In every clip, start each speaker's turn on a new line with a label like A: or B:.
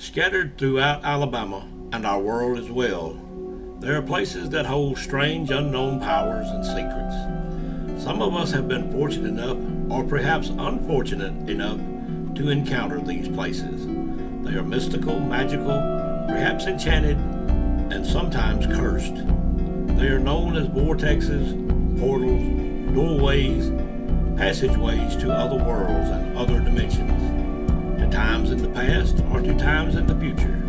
A: Scattered throughout Alabama and our world as well, there are places that hold strange unknown powers and secrets. Some of us have been fortunate enough, or perhaps unfortunate enough, to encounter these places. They are mystical, magical, perhaps enchanted, and sometimes cursed. They are known as vortexes, portals, doorways, passageways to other worlds and other dimensions, to times in the past or to times in the future.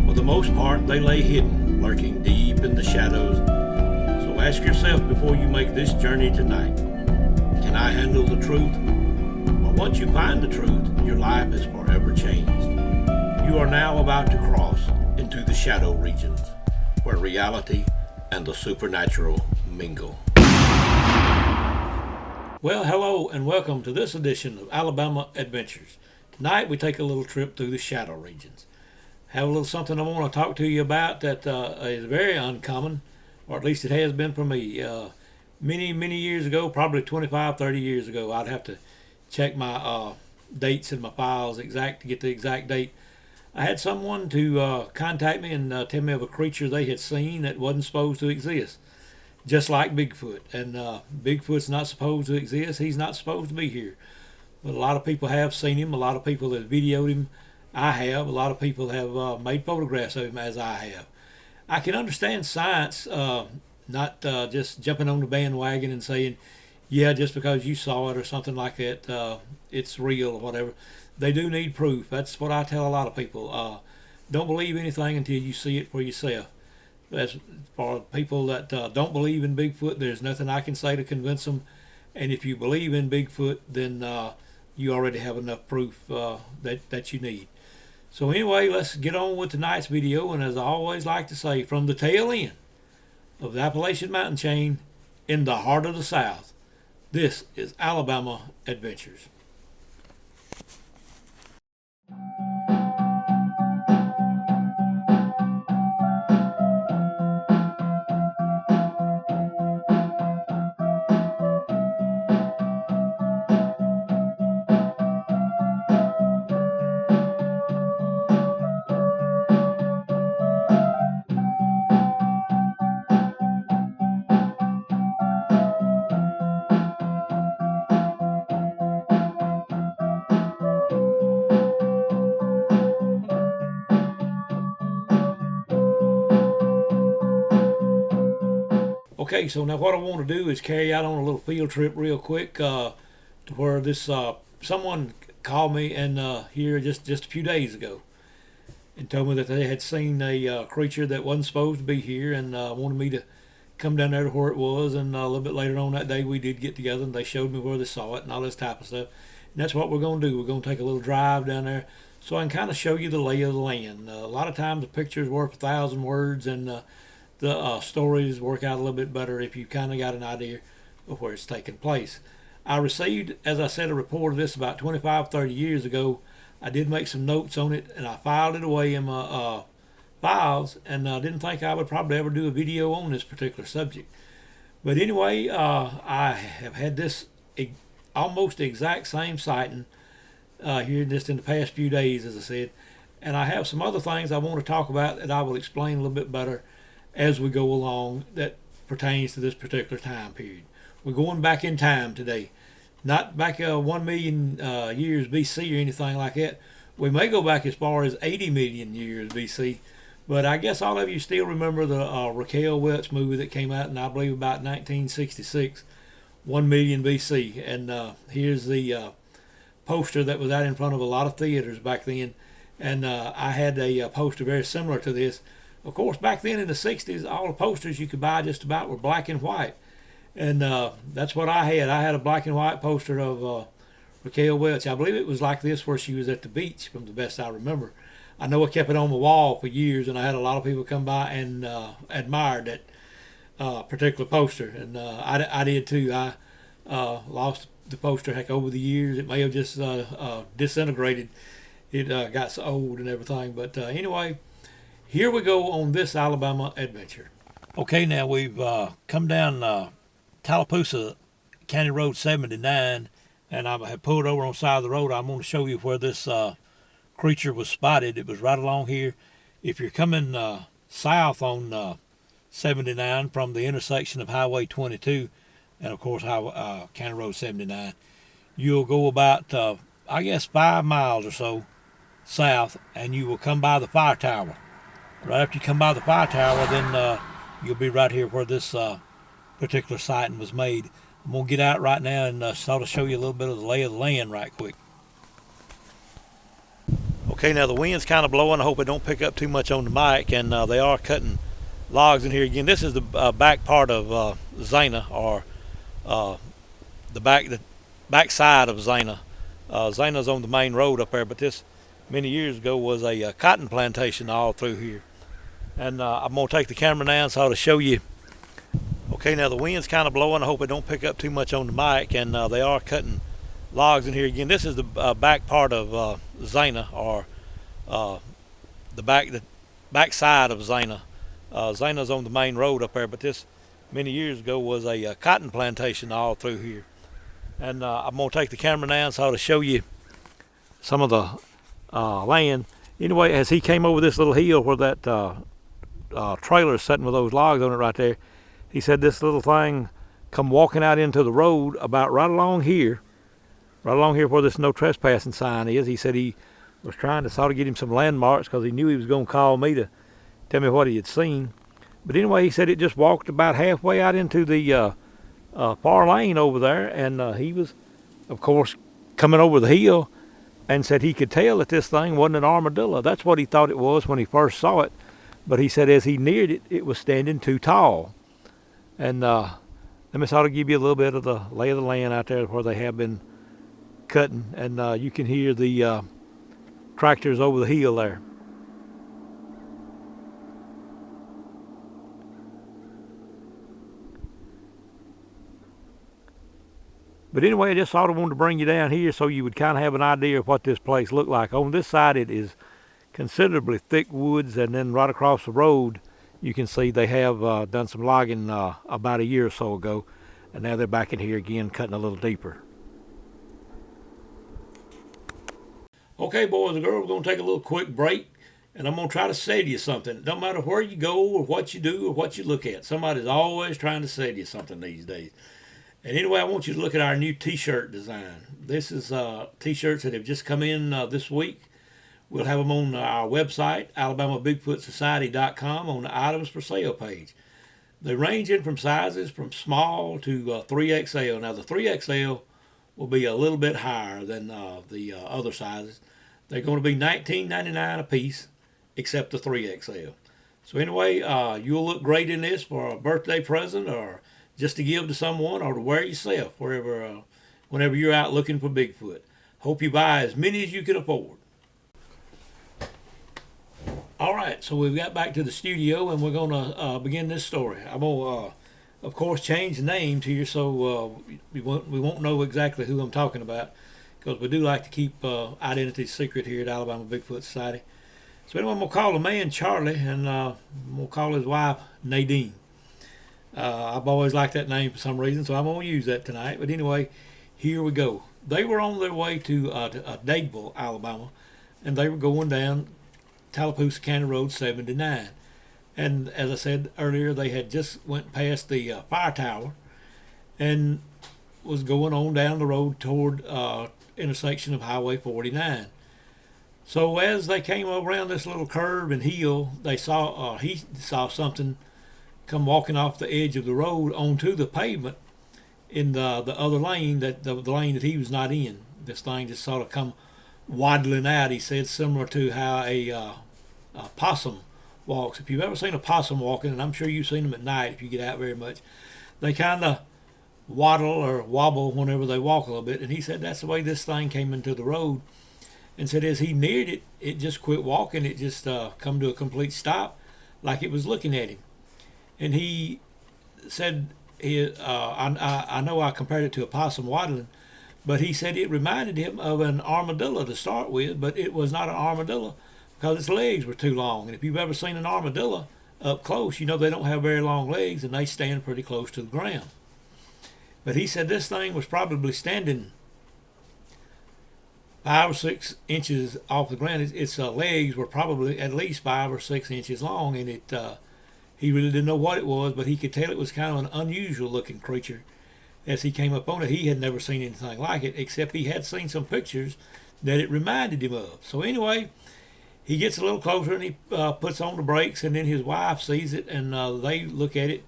A: For the most part, they lay hidden, lurking deep in the shadows. So ask yourself before you make this journey tonight, can I handle the truth? But once you find the truth, your life is forever changed. You are now about to cross into the shadow regions, where reality and the supernatural mingle. Well, hello and welcome to this edition of Alabama Adventures. Tonight we take a little trip through the shadow regions. Have a little something I want to talk to you about that is very uncommon, or at least it has been for me. Many years ago, probably 25, 30 years ago, I'd have to check my dates in my files to get the exact date. I had someone to contact me and tell me of a creature they had seen that wasn't supposed to exist. Just like Bigfoot. And Bigfoot's not supposed to exist. He's not supposed to be here. But a lot of people have seen him. A lot of people have videoed him. I have. A lot of people have made photographs of him, as I have. I can understand science not just jumping on the bandwagon and saying, yeah, just because you saw it or something like that, it's real or whatever. They do need proof. That's what I tell a lot of people. Don't believe anything until you see it for yourself. As for people that don't believe in Bigfoot, there's nothing I can say to convince them. And if you believe in Bigfoot, then you already have enough proof that you need. So anyway, let's get on with tonight's video. And as I always like to say, from the tail end of the Appalachian Mountain Chain in the heart of the South, this is Alabama Adventures. Okay, so now what I want to do is carry out on a little field trip real quick to where this someone called me and here just a few days ago and told me that they had seen a creature that wasn't supposed to be here and wanted me to come down there to where it was. And a little bit later on that day we did get together and they showed me where they saw it and all this type of stuff. And that's what we're going to do. We're going to take a little drive down there so I can kind of show you the lay of the land. A lot of times a picture is worth 1,000 words, and the stories work out a little bit better if you kind of got an idea of where it's taking place. I received, as I said, a report of this about 25, 30 years ago. I did make some notes on it and I filed it away in my files, and I didn't think I would probably ever do a video on this particular subject. But anyway, I have had this almost exact same sighting here just in the past few days, as I said. And I have some other things I want to talk about that I will explain a little bit better as we go along that pertains to this particular time period. We're going back in time today, not back 1 million years BC or anything like that. We may go back as far as 80 million years BC, but I guess all of you still remember the Raquel Welch movie that came out in, I believe, about 1966, 1 million BC. And here's the poster that was out in front of a lot of theaters back then. And I had a poster very similar to this. Of course, back then in the 60s, all the posters you could buy just about were black and white. And that's what I had. I had a black and white poster of Raquel Welch. I believe it was like this where she was at the beach, from the best I remember. I know I kept it on the wall for years, and I had a lot of people come by and admired that particular poster. And I did too. I lost the poster, heck, over the years. It may have just disintegrated. It got so old and everything. But anyway, here we go on this Alabama adventure. Okay, now we've come down Tallapoosa County Road 79, and I have pulled over on the side of the road. I'm going to show you where this creature was spotted. It was right along here. If you're coming south on 79 from the intersection of Highway 22 and of course County Road 79, you'll go about I guess 5 miles or so south, and you will come by the fire tower. Right after you come by the fire tower, then you'll be right here where this particular sighting was made. I'm going to get out right now and sort of show you a little bit of the lay of the land right quick. Okay, now the wind's kind of blowing. I hope it don't pick up too much on the mic, and they are cutting logs in here again. This is the back part of Zana, or the back side of Zana. Zana's on the main road up there, but this many years ago was a cotton plantation all through here. And I'm going to take the camera now and sort of show you. Okay, now the wind's kind of blowing. I hope it don't pick up too much on the mic, and they are cutting logs in here again. This is the back part of Zana, or the back side of Zana. Zana's on the main road up there, but this many years ago was a cotton plantation all through here. And I'm going to take the camera now and sort of show you some of the land. Anyway, as he came over this little hill where that trailer is sitting with those logs on it right there, he said this little thing come walking out into the road about right along here where this no trespassing sign is. He said he was trying to sort of get him some landmarks because he knew he was going to call me to tell me what he had seen. But anyway, he said it just walked about halfway out into the far lane over there, and he was, of course, coming over the hill, and said he could tell that this thing wasn't an armadillo. That's what he thought it was when he first saw it. But he said as he neared it, it was standing too tall. And let me sort of give you a little bit of the lay of the land out there where they have been cutting. And you can hear the tractors over the hill there. But anyway, I just sort of wanted to bring you down here so you would kind of have an idea of what this place looked like. On this side, it is considerably thick woods, and then right across the road, you can see they have done some logging about a year or so ago, and now they're back in here again, cutting a little deeper. Okay, boys and girls, we're going to take a little quick break, and I'm going to try to sell you something. It don't matter where you go or what you do or what you look at. Somebody's always trying to sell you something these days. And anyway, I want you to look at our new t-shirt design. This is t-shirts that have just come in this week. We'll have them on our website, AlabamaBigfootSociety.com, on the items for sale page. They range in from sizes from small to 3XL. Now, the 3XL will be a little bit higher than the other sizes. They're going to be $19.99 a piece, except the 3XL. So anyway, you'll look great in this for a birthday present, or just to give to someone, or to wear yourself whenever you're out looking for Bigfoot. Hope you buy as many as you can afford. All right, so we've got back to the studio, and we're going to begin this story. I'm going to, of course, change the names here so we won't know exactly who I'm talking about, because we do like to keep identity secret here at Alabama Bigfoot Society. So anyway, I'm going to call the man Charlie, and I'm going to call his wife Nadine. I've always liked that name for some reason, so I'm going to use that tonight. But anyway, here we go. They were on their way to Dadeville, Alabama, and they were going down Tallapoosa County Road 79. And as I said earlier, they had just went past the fire tower and was going on down the road toward intersection of Highway 49. So as they came around this little curve and hill, they saw he saw something come walking off the edge of the road onto the pavement in the other lane, that the lane that he was not in. This thing just sort of come waddling out, he said, similar to how a possum walks. If you've ever seen a possum walking, and I'm sure you've seen them at night if you get out very much, they kind of waddle or wobble whenever they walk a little bit. And he said that's the way this thing came into the road, and said as he neared it, it just quit walking. It just come to a complete stop, like it was looking at him. And he said, I know I compared it to a possum waddling, but he said it reminded him of an armadillo to start with, but it was not an armadillo because its legs were too long. And if you've ever seen an armadillo up close, you know they don't have very long legs, and they stand pretty close to the ground. But he said this thing was probably standing 5 or 6 inches off the ground. Its legs were probably at least 5 or 6 inches long, and he really didn't know what it was, but he could tell it was kind of an unusual looking creature. As he came up on it, he had never seen anything like it, except he had seen some pictures that it reminded him of. So anyway, he gets a little closer and he puts on the brakes, and then his wife sees it, and they look at it,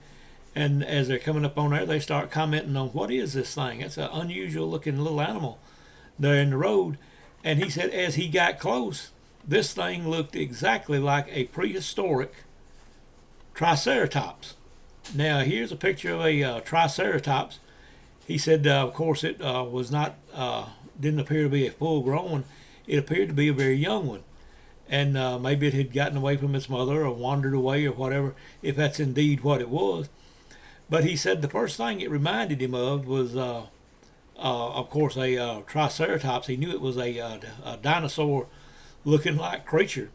A: and as they're coming up on there, they start commenting on, what is this thing? It's an unusual looking little animal there in the road. And he said as he got close, this thing looked exactly like a prehistoric triceratops. Now here's a picture of a triceratops. He said, of course, it was not, didn't appear to be a full grown one. It appeared to be a very young one. And maybe it had gotten away from its mother or wandered away or whatever, if that's indeed what it was. But he said the first thing it reminded him of was, of course, a triceratops. He knew it was a dinosaur looking like creature.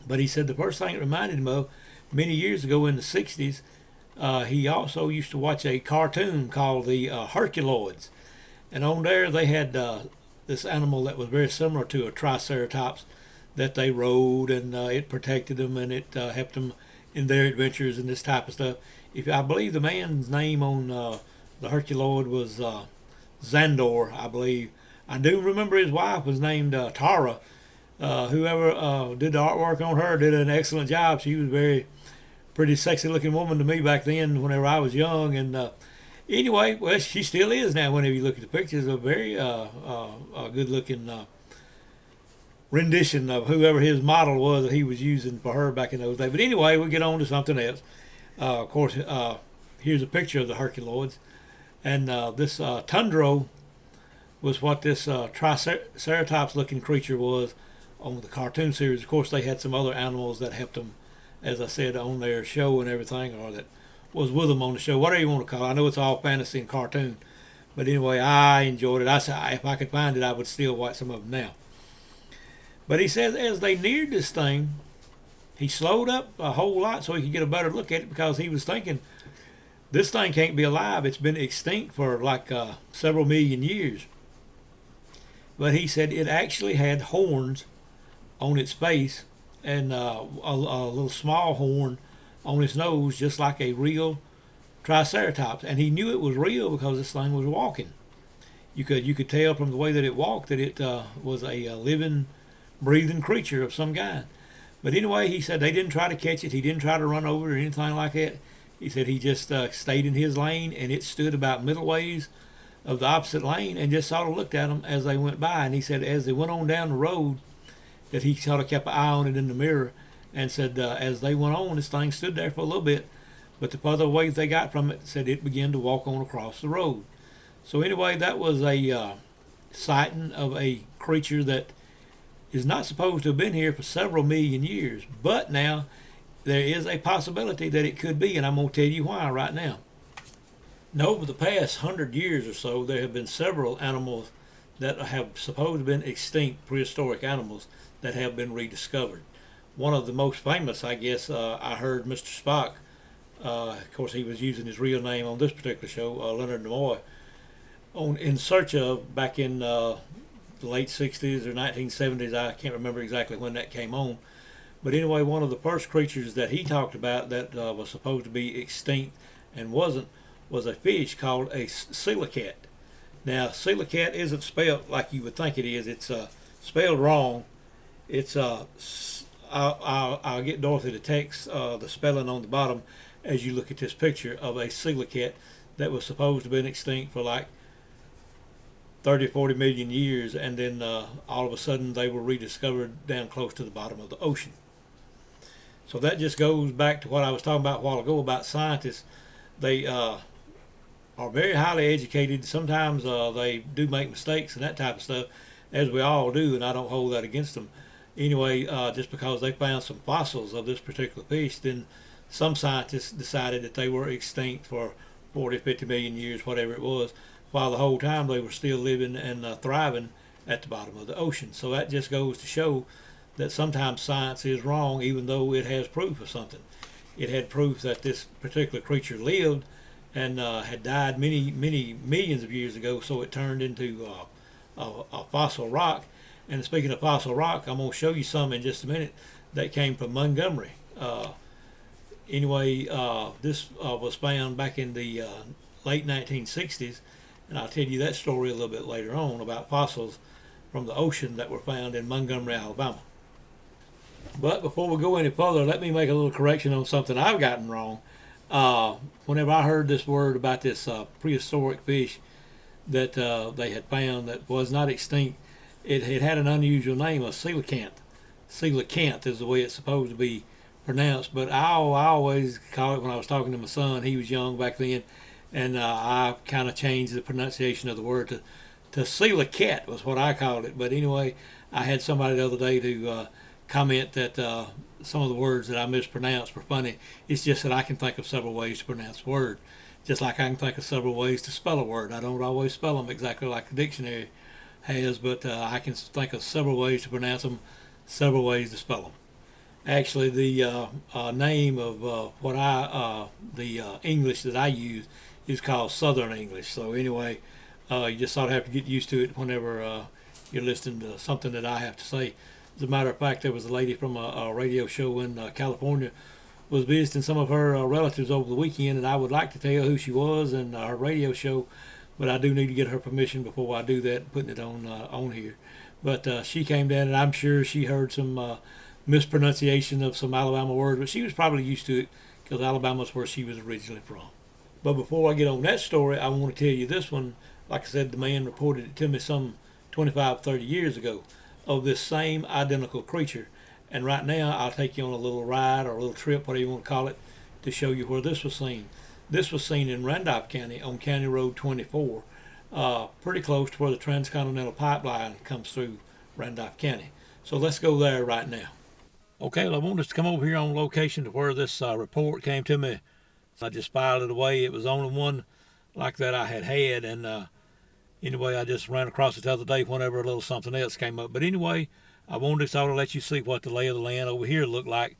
A: But he said the first thing it reminded him of, many years ago in the 60s, he also used to watch a cartoon called the Herculoids. And on there they had this animal that was very similar to a triceratops that they rode, and it protected them, and it helped them in their adventures and this type of stuff. I believe the man's name on the Herculoid was Zandor, I believe. I do remember his wife was named Tara. Whoever did the artwork on her did an excellent job. She was pretty sexy looking woman to me back then whenever I was young. And anyway, well, she still is now whenever you look at the pictures. A very good looking rendition of whoever his model was that he was using for her back in those days. But anyway, we get on to something else. Of course, here's a picture of the Herculoids. And this tundra was what this triceratops looking creature was on the cartoon series. Of course, they had some other animals that helped them, as I said, on their show and everything, or that was with them on the show, whatever you want to call it. I know it's all fantasy and cartoon, but anyway, I enjoyed it. I said if I could find it, I would still watch some of them now. But he says as they neared this thing, he slowed up a whole lot so he could get a better look at it, because he was thinking, this thing can't be alive. It's been extinct for like several million years. But he said it actually had horns on its face, and a little small horn on its nose, just like a real triceratops. And he knew it was real because this thing was walking. You could tell from the way that it walked that it was a living, breathing creature of some kind. But anyway, he said they didn't try to catch it. He didn't try to run over it or anything like that. He said he just stayed in his lane, and it stood about middle ways of the opposite lane and just sort of looked at them as they went by. And he said as they went on down the road, that he sort of kept an eye on it in the mirror, and said as they went on, this thing stood there for a little bit, but the further away they got from it, said it began to walk on across the road. So anyway, that was a sighting of a creature that is not supposed to have been here for several million years, but now there is a possibility that it could be, and I'm going to tell you why right now. Now, over the past 100 years or so, there have been several animals that have supposed to have been extinct, prehistoric animals, that have been rediscovered. One of the most famous, I guess, I heard Mr. Spock, of course he was using his real name on this particular show, Leonard Nimoy, in search of, back in the late 60s or 1970s, I can't remember exactly when that came on. But anyway, one of the first creatures that he talked about that was supposed to be extinct and wasn't, was a fish called a coelacanth. Now, coelacanth isn't spelled like you would think it is. It's spelled wrong. It's I'll get Dorothy to text the spelling on the bottom as you look at this picture of a coelacanth that was supposed to have been extinct for like 30-40 million years, and then all of a sudden they were rediscovered down close to the bottom of the ocean. So that just goes back to what I was talking about a while ago about scientists. They are very highly educated. Sometimes they do make mistakes and that type of stuff, as we all do, and I don't hold that against them. Anyway, just because they found some fossils of this particular fish, then some scientists decided that they were extinct for 40, 50 million years, whatever it was, while the whole time they were still living and thriving at the bottom of the ocean. So that just goes to show that sometimes science is wrong, even though it has proof of something. It had proof that this particular creature lived and had died many millions of years ago, so it turned into a fossil rock. And speaking of fossil rock, I'm going to show you some in just a minute that came from Montgomery. This was found back in the late 1960s, and I'll tell you that story a little bit later on about fossils from the ocean that were found in Montgomery, Alabama. But before we go any further, let me make a little correction on something I've gotten wrong. Whenever I heard this word about this prehistoric fish that they had found that was not extinct, it had an unusual name, a coelacanth. Coelacanth is the way it's supposed to be pronounced, but I always call it, when I was talking to my son, he was young back then, and I kind of changed the pronunciation of the word to coelacat was what I called it. But anyway, I had somebody the other day to comment that some of the words that I mispronounced were funny. It's just that I can think of several ways to pronounce a word, just like I can think of several ways to spell a word. I don't always spell them exactly like the dictionary has, but I can think of several ways to pronounce them, several ways to spell them. Actually, the name of the English that I use is called Southern English. So anyway, you just sort of have to get used to it whenever you're listening to something that I have to say. As a matter of fact, there was a lady from a radio show in California was visiting some of her relatives over the weekend, and I would like to tell who she was and her radio show, but I do need to get her permission before I do that, putting it on here. But she came down, and I'm sure she heard some mispronunciation of some Alabama words, but she was probably used to it because Alabama's where she was originally from. But before I get on that story, I want to tell you this one. Like I said, the man reported it to me some 25, 30 years ago of this same identical creature. And right now, I'll take you on a little ride or a little trip, whatever you want to call it, to show you where this was seen. This was seen in Randolph County on County Road 24, pretty close to where the Transcontinental Pipeline comes through Randolph County. So let's go there right now. Okay, well, I want us to come over here on location to where this report came to me. I just filed it away. It was the only one like that I had, and anyway, I just ran across it the other day whenever a little something else came up. But anyway, I wanted to sort of let you see what the lay of the land over here looked like,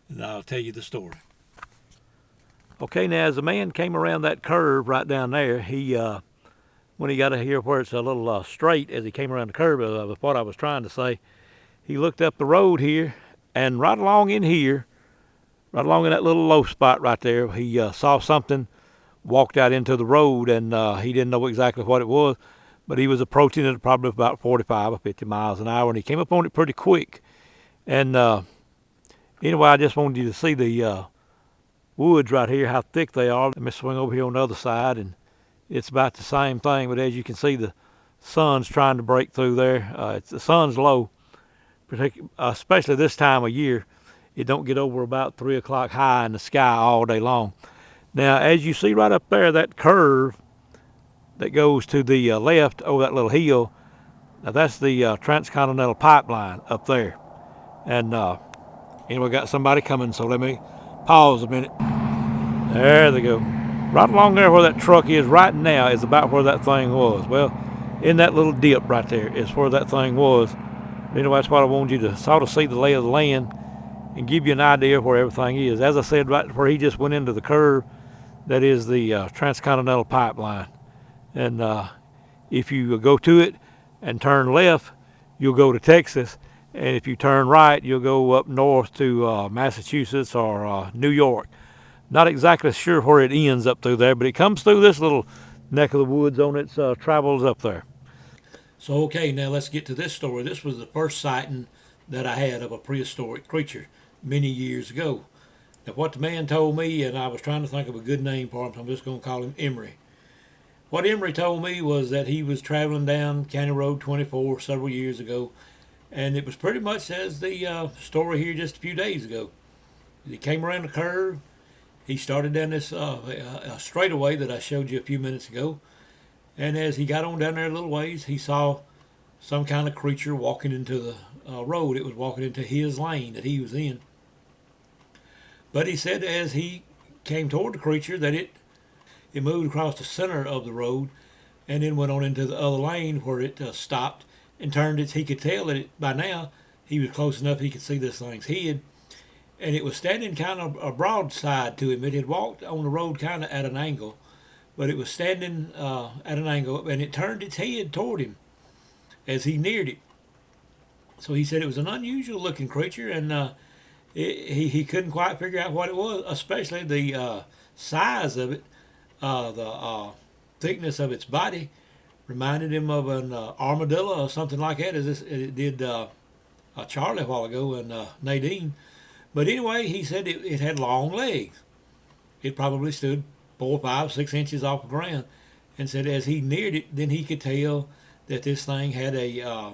A: and I'll tell you the story. Okay, now as the man came around that curve right down there, he when he got to here where it's a little straight as he came around the curve of what I was trying to say, he looked up the road here, and right along in here, right along in that little low spot right there, he saw something, walked out into the road, and he didn't know exactly what it was, but he was approaching it probably about 45 or 50 miles an hour, and he came up on it pretty quick. And anyway, I just wanted you to see the woods right here, how thick they are. Let me swing over here on the other side, and it's about the same thing, but as you can see, the sun's trying to break through there. The sun's low, especially this time of year. It don't get over about 3 o'clock high in the sky all day long. Now, as you see right up there, that curve that goes to the left over that little hill, now that's the Transcontinental Pipeline up there. And anyway, got somebody coming, so let me pause a minute. There they go. Right along there where that truck is right now is about where that thing was. Well, in that little dip right there is where that thing was. Anyway, that's what I wanted you to sort of see the lay of the land and give you an idea of where everything is. As I said, right where he just went into the curve, that is the Transcontinental Pipeline. And if you go to it and turn left, you'll go to Texas. And if you turn right, you'll go up north to Massachusetts or New York. Not exactly sure where it ends up through there, but it comes through this little neck of the woods on its travels up there. So, okay, now let's get to this story. This was the first sighting that I had of a prehistoric creature many years ago. Now, what the man told me, and I was trying to think of a good name for him, so I'm just going to call him Emery. What Emery told me was that he was traveling down County Road 24 several years ago, and it was pretty much as the story here just a few days ago. He came around the curve. He started down this straightaway that I showed you a few minutes ago, and as he got on down there a little ways, he saw some kind of creature walking into the road. It was walking into his lane that he was in. But he said as he came toward the creature that it moved across the center of the road and then went on into the other lane where it stopped and turned its, he could tell that by now he was close enough he could see this thing's head. And it was standing kind of a broadside to him. It had walked on the road kind of at an angle, but it was standing at an angle, and it turned its head toward him. as he neared it. So he said it was an unusual looking creature, and he couldn't quite figure out what it was, especially the size of it, the thickness of its body reminded him of an armadillo or something like that, as it did Charlie a while ago and Nadine. But anyway, he said it had long legs. It probably stood 4, 5, 6 inches off the ground, and said as he neared it, then he could tell that this thing had a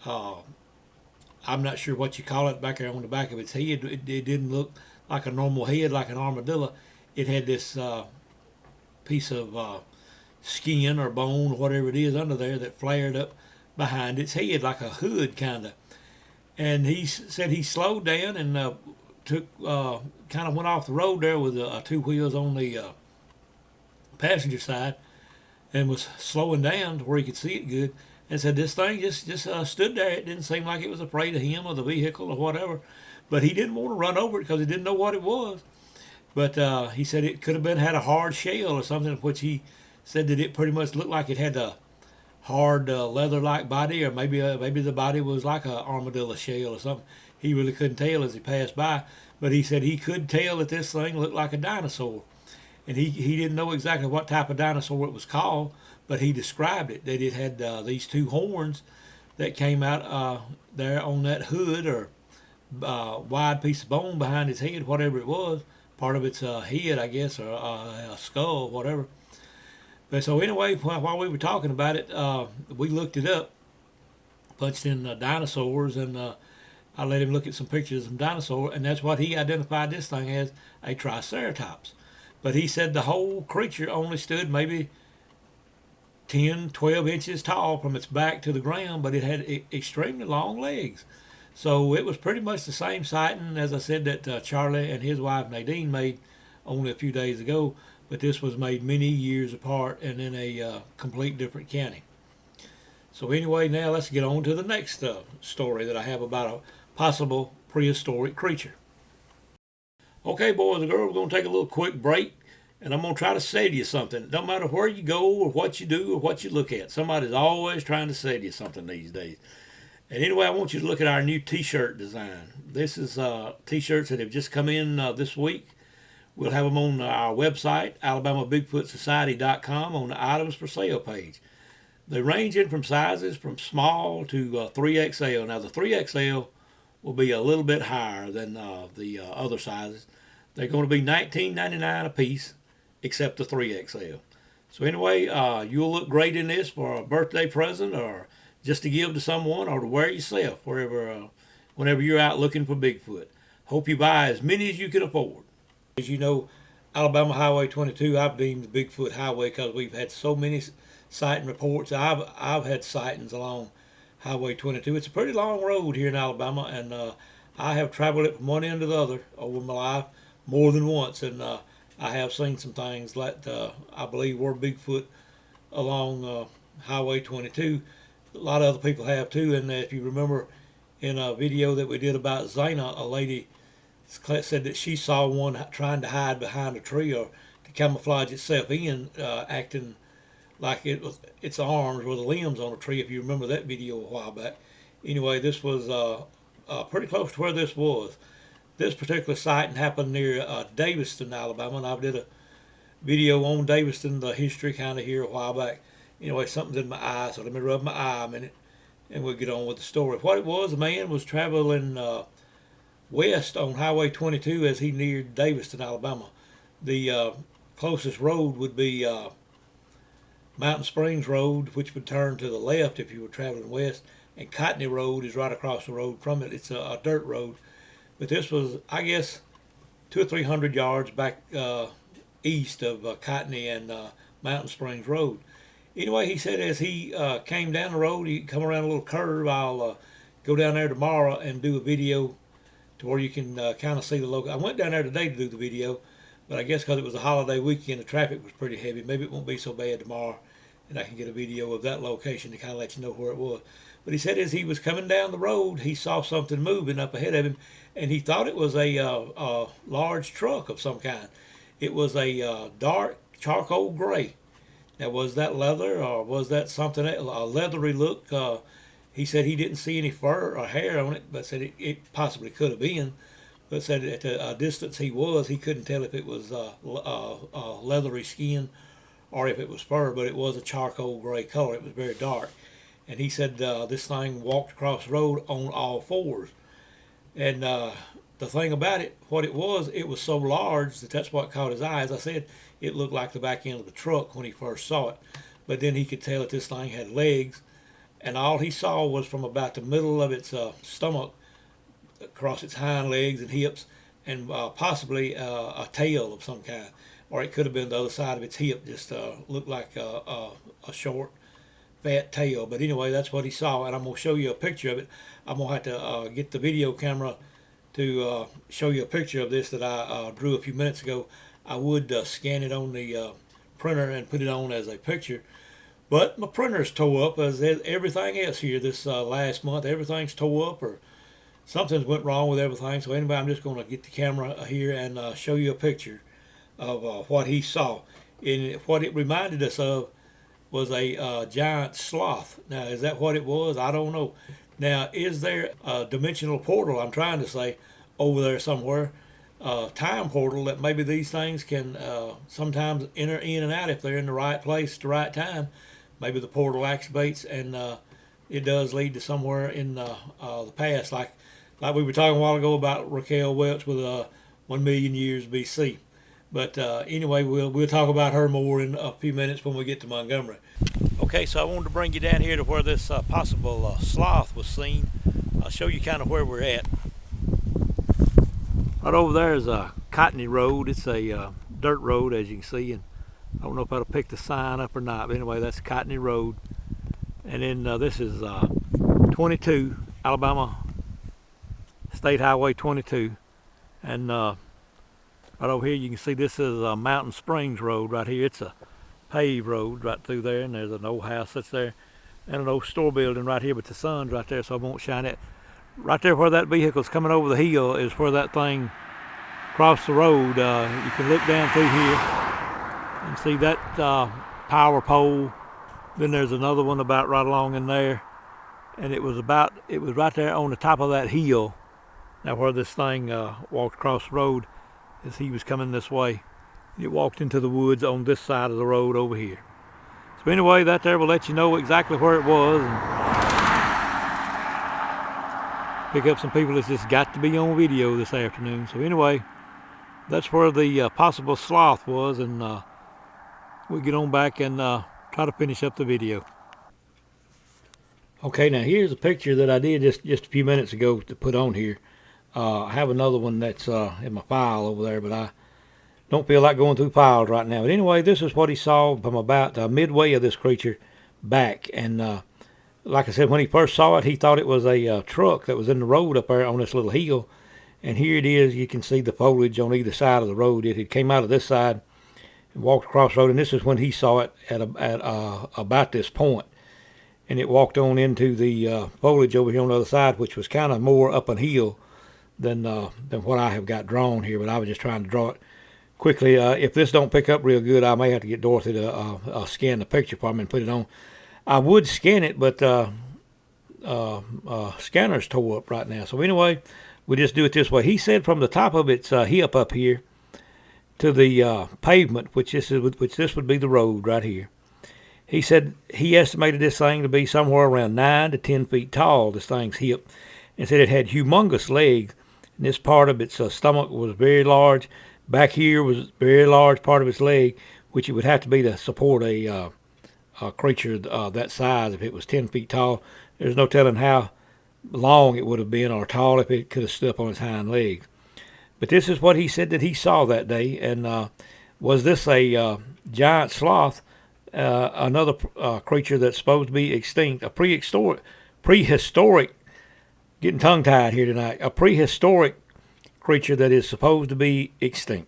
A: I'm not sure what you call it back there on the back of its head. It didn't look like a normal head, like an armadillo. It had this piece of skin or bone or whatever it is under there that flared up behind its head like a hood kind of. And he said he slowed down and took kind of went off the road there with two wheels on the passenger side, and was slowing down to where he could see it good. And said this thing just stood there. It didn't seem like it was afraid of him or the vehicle or whatever. But he didn't want to run over it because he didn't know what it was. But he said it could have had a hard shell or something, which he said that it pretty much looked like it had a hard leather-like body, or maybe the body was like an armadillo shell or something. He really couldn't tell as he passed by. But he said he could tell that this thing looked like a dinosaur. And he didn't know exactly what type of dinosaur it was called, but he described it, that it had these two horns that came out there on that hood or wide piece of bone behind its head, whatever it was, part of its head, I guess, or a skull, whatever. But so anyway, while we were talking about it, we looked it up, punched in dinosaurs, and I let him look at some pictures of some dinosaur, and that's what he identified this thing as, a triceratops. But he said the whole creature only stood maybe 10, 12 inches tall from its back to the ground, but it had extremely long legs. So it was pretty much the same sighting, as I said, that Charlie and his wife Nadine made only a few days ago, but this was made many years apart and in a complete different county. So anyway, now let's get on to the next story that I have about a possible prehistoric creature. Okay, boys and girls, we're going to take a little quick break, and I'm going to try to say to you something. It don't matter where you go or what you do or what you look at. Somebody's always trying to say to you something these days. And anyway, I want you to look at our new t-shirt design. This is t-shirts that have just come in this week. We'll have them on our website, alabamabigfootsociety.com, on the items for sale page. They range in from sizes from small to 3XL. Now, the 3XL will be a little bit higher than the other sizes. They're going to be $19.99 a piece, except the 3XL. So anyway, you'll look great in this for a birthday present, or just to give to someone, or to wear yourself whenever you're out looking for Bigfoot. Hope you buy as many as you can afford. As you know, Alabama Highway 22, I've deemed the Bigfoot Highway because we've had so many sighting reports. I've had sightings along Highway 22. It's a pretty long road here in Alabama, and I have traveled it from one end to the other over my life more than once, and I have seen some things like I believe were Bigfoot along Highway 22. A lot of other people have too, and if you remember in a video that we did about Zana, a lady said that she saw one trying to hide behind a tree or to camouflage itself in, acting like it was its arms were the limbs on a tree, if you remember that video a while back. Anyway, this was pretty close to where this was. This particular sighting happened near Daviston, Alabama, and I did a video on Daviston, the history kind of here a while back. Anyway, something's in my eye, so let me rub my eye a minute, and we'll get on with the story. What it was, a man was traveling west on Highway 22 as he neared Daviston, Alabama. The closest road would be Mountain Springs Road, which would turn to the left if you were traveling west, and Cottony Road is right across the road from it. It's a dirt road. But this was, I guess, 200 or 300 yards back east of Cottony and Mountain Springs Road. Anyway, he said as he came down the road, he come around a little curve. I'll go down there tomorrow and do a video to where you can kind of see the local. I went down there today to do the video, but I guess because it was a holiday weekend, the traffic was pretty heavy. Maybe it won't be so bad tomorrow, and I can get a video of that location to kind of let you know where it was. But he said as he was coming down the road, he saw something moving up ahead of him, and he thought it was a large truck of some kind. It was a dark charcoal gray. Now, was that leather or was that something else, a leathery look? He said he didn't see any fur or hair on it, but said it possibly could have been. But said at the distance he couldn't tell if it was leathery skin or if it was fur, but it was a charcoal gray color. It was very dark. And he said this thing walked across the road on all fours. And the thing about it, what it was so large that's what caught his eye. As I said, it looked like the back end of the truck when he first saw it. But then he could tell that this thing had legs, and all he saw was from about the middle of its stomach across its hind legs and hips, and possibly a tail of some kind. Or it could have been the other side of its hip, just looked like a short, fat tail. But anyway, that's what he saw, and I'm going to show you a picture of it. I'm going to have to get the video camera to show you a picture of this that I drew a few minutes ago. I would scan it on the printer and put it on as a picture. But my printer's tore up, as everything else here this last month. Everything's tore up, or something's went wrong with everything. So anyway, I'm just going to get the camera here and show you a picture of what he saw. And what it reminded us of was a giant sloth. Now, is that what it was? I don't know. Now, is there a dimensional portal, I'm trying to say, over there somewhere, time portal, that maybe these things can sometimes enter in and out if they're in the right place at the right time? Maybe the portal activates and it does lead to somewhere in the past, like we were talking a while ago about Raquel Welch with 1 million years BC. But anyway, we'll talk about her more in a few minutes when we get to Montgomery. Okay, so I wanted to bring you down here to where this possible sloth was seen. I'll show you kind of where we're at. Right over there is a Cottony Road. It's a dirt road, as you can see, and I don't know if I'll pick the sign up or not, but anyway, that's Cottony Road. And then this is 22, Alabama State Highway 22. And right over here you can see this is Mountain Springs Road right here. It's a paved road right through there, and there's an old house that's there and an old store building right here, but the sun's right there, so I won't shine it. Right there where that vehicle's coming over the hill is where that thing crossed the road. You can look down through here and see that power pole. Then there's another one about right along in there, and it was right there on the top of that hill. Now where this thing walked across the road as he was coming this way. It walked into the woods on this side of the road over here. So anyway, that there will let you know exactly where it was, and pick up some people that's just got to be on video this afternoon. So anyway, that's where the possible sloth was, and we'll get on back and try to finish up the video. Okay, now here's a picture that I did just a few minutes ago to put on here. I have another one that's in my file over there, but I don't feel like going through files right now. But anyway, this is what he saw from about midway of this creature back. And like I said, when he first saw it, he thought it was a truck that was in the road up there on this little hill. And here it is. You can see the foliage on either side of the road. It had came out of this side and walked across the road. And this is when he saw it at about this point. And it walked on into the foliage over here on the other side, which was kind of more up a hill than what I have got drawn here. But I was just trying to draw it quickly. If this don't pick up real good, I may have to get Dorothy to scan the picture for me and put it on. I would scan it, but scanner's tore up right now. So anyway, we just do it this way. He said from the top of its hip up here to the pavement, which this would be the road right here. He said he estimated this thing to be somewhere around 9 to 10 feet tall, this thing's hip, and said it had humongous legs. And this part of its stomach was very large. Back here was a very large part of its leg, which it would have to be to support a creature that size if it was 10 feet tall. There's no telling how long it would have been or tall if it could have stood up on its hind legs. But this is what he said that he saw that day. And was this a giant sloth, another creature that's supposed to be extinct, a prehistoric, getting tongue-tied here tonight, a prehistoric creature that is supposed to be extinct.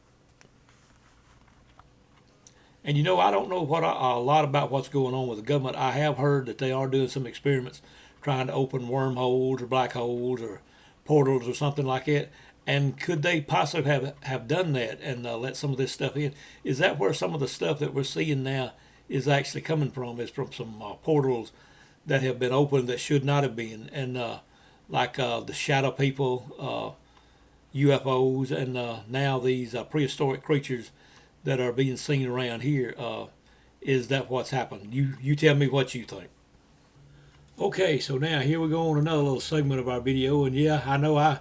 A: And you know, I don't know a lot about what's going on with the government. I have heard that they are doing some experiments trying to open wormholes or black holes or portals or something like that. And could they possibly have done that and let some of this stuff in? Is that where some of the stuff that we're seeing now is actually coming from. Is from some portals that have been opened that should not have been, and like the shadow people, UFOs, and now these prehistoric creatures that are being seen around here. Is that what's happened? You tell me what you think. Okay, so now here we go on another little segment of our video, and yeah, I know I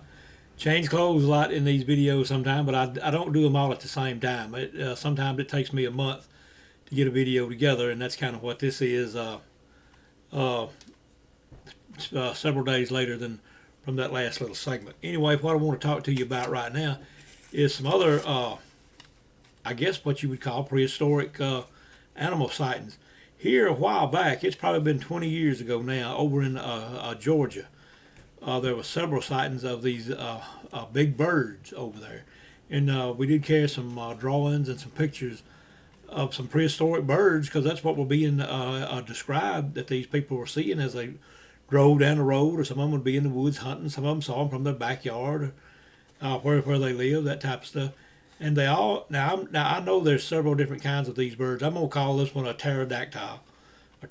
A: change clothes a lot in these videos sometimes, but I don't do them all at the same time. Sometimes it takes me a month to get a video together, and that's kind of what this is. Uh, Several days later than from that last little segment. Anyway, what I want to talk to you about right now is some other, I guess what you would call prehistoric animal sightings. Here a while back, it's probably been 20 years ago now, over in Georgia, there were several sightings of these big birds over there. And we did carry some drawings and some pictures of some prehistoric birds, because that's what were being described that these people were seeing as they drove down the road, or some of them would be in the woods hunting. Some of them saw them from their backyard, or where they live, that type of stuff. And they all now I know there's several different kinds of these birds. I'm gonna call this one a pterodactyl, or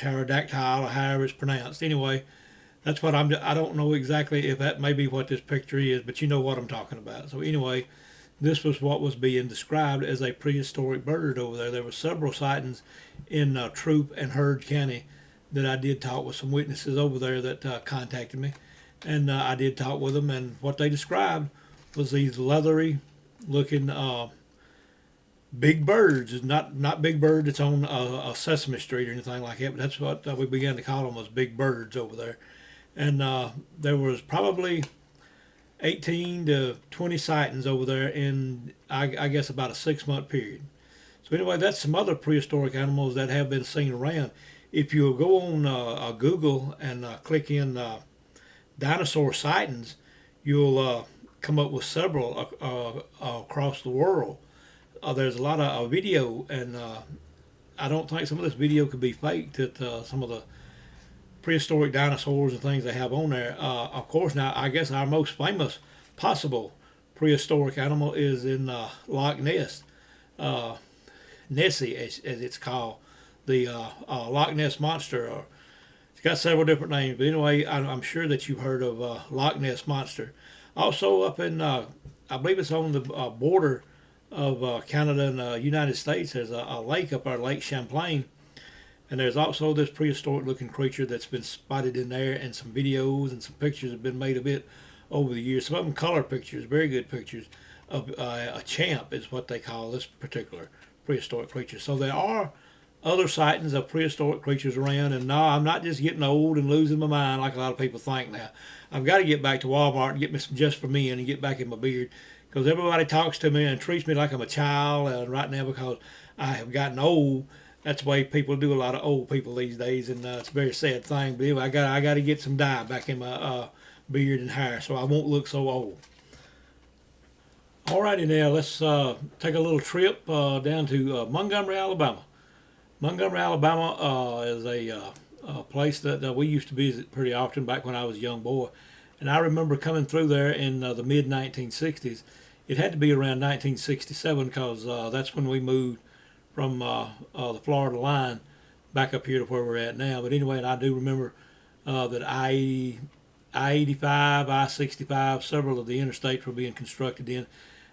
A: however it's pronounced. Anyway, that's what I don't know exactly if that may be what this picture is, but you know what I'm talking about. So anyway, this was what was being described as a prehistoric bird over there. There were several sightings in Troup and Hurd County that I did talk with some witnesses over there that contacted me, and I did talk with them, and what they described was these leathery looking big birds. Not big bird that's on a Sesame Street or anything like that, but that's what we began to call them, was big birds over there. And there was probably 18 to 20 sightings over there in I guess about a 6-month period. So anyway, that's some other prehistoric animals that have been seen around. If you go on Google and click in dinosaur sightings, you'll come up with several across the world. There's a lot of video, and I don't think some of this video could be faked. That some of the prehistoric dinosaurs and things they have on there. Of course, now I guess our most famous possible prehistoric animal is in Loch Ness, Nessie as it's called, the Loch Ness monster. It's got several different names, but anyway, I'm sure that you've heard of Loch Ness monster. Also up in, I believe it's on the border of Canada and the United States, there's a lake up there, Lake Champlain, and there's also this prehistoric looking creature that's been spotted in there, and some videos and some pictures have been made of it over the years. Some of them color pictures, very good pictures of a champ is what they call this particular prehistoric creature. So there are other sightings of prehistoric creatures around, and no, I'm not just getting old and losing my mind like a lot of people think now. I've got to get back to Walmart and get me some Just for Men and get back in my beard, because everybody talks to me and treats me like I'm a child, and right now, because I have gotten old, that's the way people do, a lot of old people these days, and it's a very sad thing. But anyway, I got to get some dye back in my beard and hair so I won't look so old. Alrighty, now let's take a little trip down to Montgomery, Alabama. Montgomery, Alabama is a place that we used to visit pretty often back when I was a young boy. And I remember coming through there in the mid-1960s. It had to be around 1967, because that's when we moved from the Florida line back up here to where we're at now. But anyway, and I do remember that I-85, I-65, several of the interstates were being constructed in.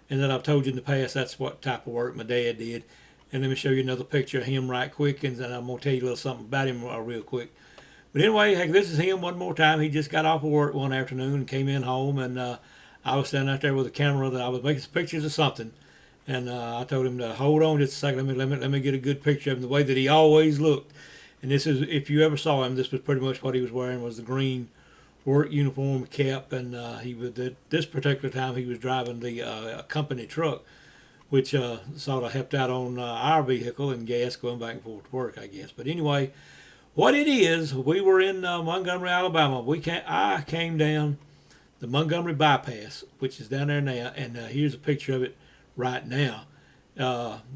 A: And that I've told you in the past, that's what type of work my dad did. And let me show you another picture of him right quick, and then I'm going to tell you a little something about him real quick. But anyway, heck, this is him one more time. He just got off of work one afternoon and came in home, and I was standing out there with a camera that I was making some pictures of something. And I told him to hold on just a second. Let me get a good picture of him the way that he always looked. And this is, if you ever saw him, this was pretty much what he was wearing, was the green work uniform, cap, and he was at this particular time he was driving the company truck, which sort of helped out on our vehicle and gas going back and forth to work, I guess. But anyway, what it is, we were in Montgomery, Alabama. I came down the Montgomery bypass, which is down there now, and here's a picture of it right now.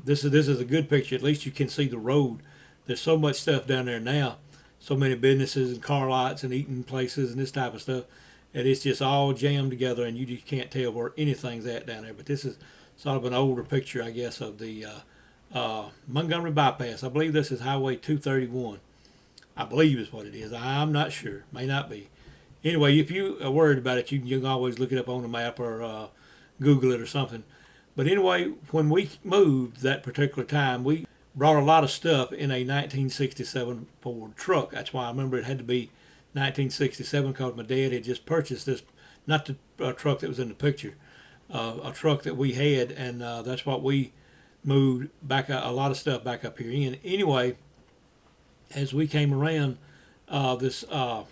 A: This is a good picture. At least you can see the road. There's so much stuff down there now, so many businesses and car lots and eating places and this type of stuff, and it's just all jammed together, and you just can't tell where anything's at down there. But this is sort of an older picture, I guess, of the Montgomery bypass. I believe this is Highway 231. I believe is what it is. I'm not sure. May not be. Anyway, if you are worried about it, you can always look it up on the map or Google it or something. But anyway, when we moved that particular time, we brought a lot of stuff in a 1967 Ford truck. That's why I remember it had to be 1967 because my dad had just purchased this, not the truck that was in the picture, a truck that we had, and that's what we moved back a lot of stuff back up here in. Anyway, as we came around this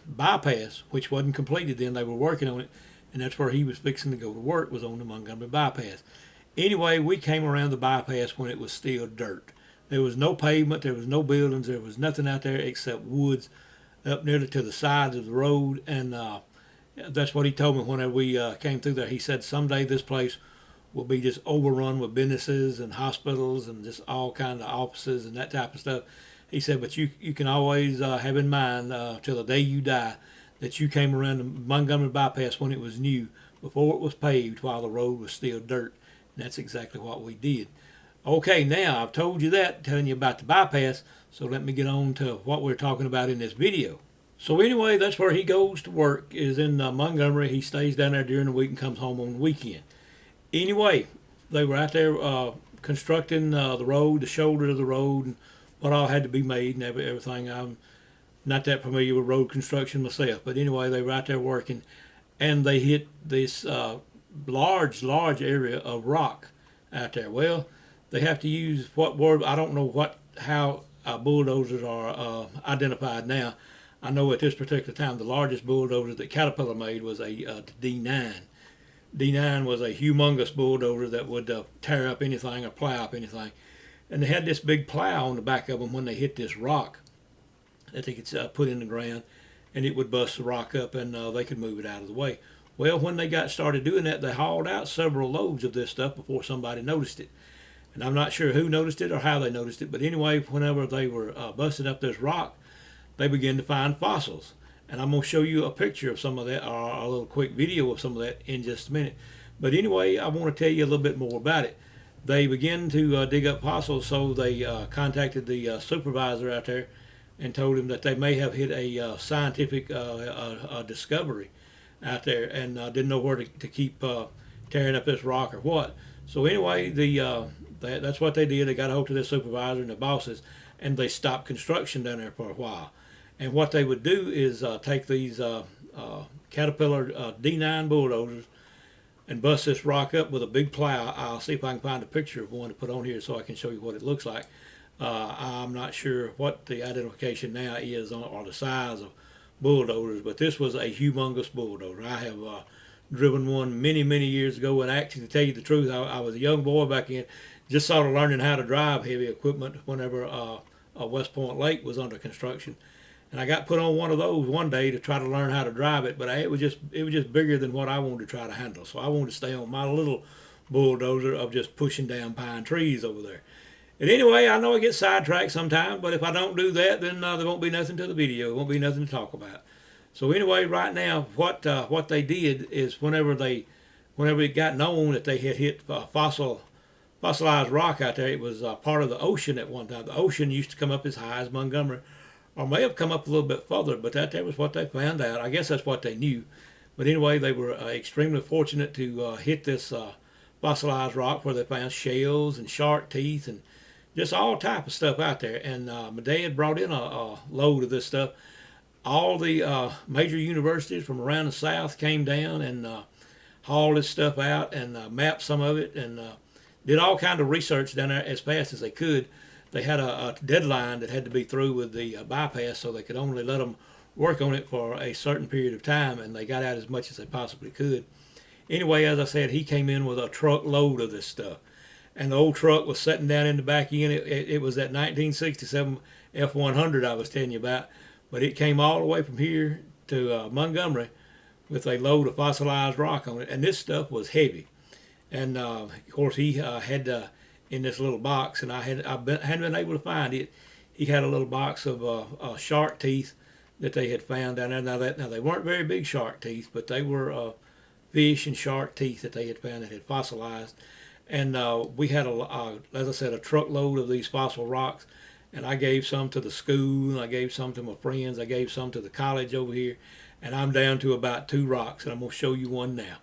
A: bypass, which wasn't completed then, they were working on it, and that's where he was fixing to go to work, was on the Montgomery bypass. Anyway, we came around the bypass when it was still dirt. There was no pavement, there was no buildings, there was nothing out there except woods up nearly to the sides of the road, and that's what he told me whenever we came through there. He said someday this place will be just overrun with businesses and hospitals and just all kinds of offices and that type of stuff. He said, but you can always have in mind till the day you die that you came around the Montgomery bypass when it was new, before it was paved, while the road was still dirt. And that's exactly what we did. Okay, now I've told you that, telling you about the bypass, so let me get on to what we're talking about in this video. So anyway, that's where he goes to work, is in Montgomery. He stays down there during the week and comes home on the weekend. Anyway, they were out there constructing the road, the shoulder of the road, and what all had to be made and everything. I'm not that familiar with road construction myself, but anyway, they were out there working, and they hit this large area of rock out there. Well, they have to use what word, I don't know how bulldozers are identified now. I know at this particular time the largest bulldozer that Caterpillar made was a D9. D9 was a humongous bulldozer that would tear up anything or plow up anything. And they had this big plow on the back of them when they hit this rock that they could put in the ground, and it would bust the rock up, and they could move it out of the way. Well, when they got started doing that, they hauled out several loads of this stuff before somebody noticed it. And I'm not sure who noticed it or how they noticed it, but anyway, whenever they were busting up this rock, they began to find fossils. And I'm going to show you a picture of some of that, or a little quick video of some of that in just a minute. But anyway, I want to tell you a little bit more about it. They began to dig up fossils, so they contacted the supervisor out there and told him that they may have hit a scientific discovery out there, and didn't know where to keep tearing up this rock or what. So anyway, that's what they did. They got a hold of their supervisor and the bosses, and they stopped construction down there for a while. And what they would do is take these Caterpillar D9 bulldozers and bust this rock up with a big plow. I'll see if I can find a picture of one to put on here so I can show you what it looks like. I'm not sure what the identification now is or the size of bulldozers, but this was a humongous bulldozer. I have driven one many years ago, and actually, to tell you the truth, I was a young boy back then, just sort of learning how to drive heavy equipment whenever West Point Lake was under construction. And I got put on one of those one day to try to learn how to drive it, but it was just bigger than what I wanted to try to handle. So I wanted to stay on my little bulldozer of just pushing down pine trees over there. And anyway, I know I get sidetracked sometimes, but if I don't do that, then there won't be nothing to the video. There won't be nothing to talk about. So anyway, right now, what they did is whenever it got known that they had hit fossilized rock out there, it was part of the ocean at one time. The ocean used to come up as high as Montgomery, or may have come up a little bit further, but that was what they found out. I guess that's what they knew. But anyway, they were extremely fortunate to hit this fossilized rock where they found shells and shark teeth and just all type of stuff out there. And my dad brought in a load of this stuff. All the major universities from around the South came down and hauled this stuff out and mapped some of it and did all kind of research down there as fast as they could. They had a deadline that had to be through with the bypass, so they could only let them work on it for a certain period of time, and they got out as much as they possibly could. Anyway, as I said, he came in with a truckload of this stuff, and the old truck was sitting down in the back end. It was that 1967 F100 I was telling you about, but it came all the way from here to Montgomery with a load of fossilized rock on it, and this stuff was heavy. And of course, he had in this little box, and hadn't been able to find it. He had a little box of shark teeth that they had found down there. Now they weren't very big shark teeth, but they were fish and shark teeth that they had found that had fossilized. and we had as I said, a truckload of these fossil rocks, and I gave some to the school, I gave some to my friends, I gave some to the college over here, and I'm down to about 2 rocks, and I'm going to show you one now.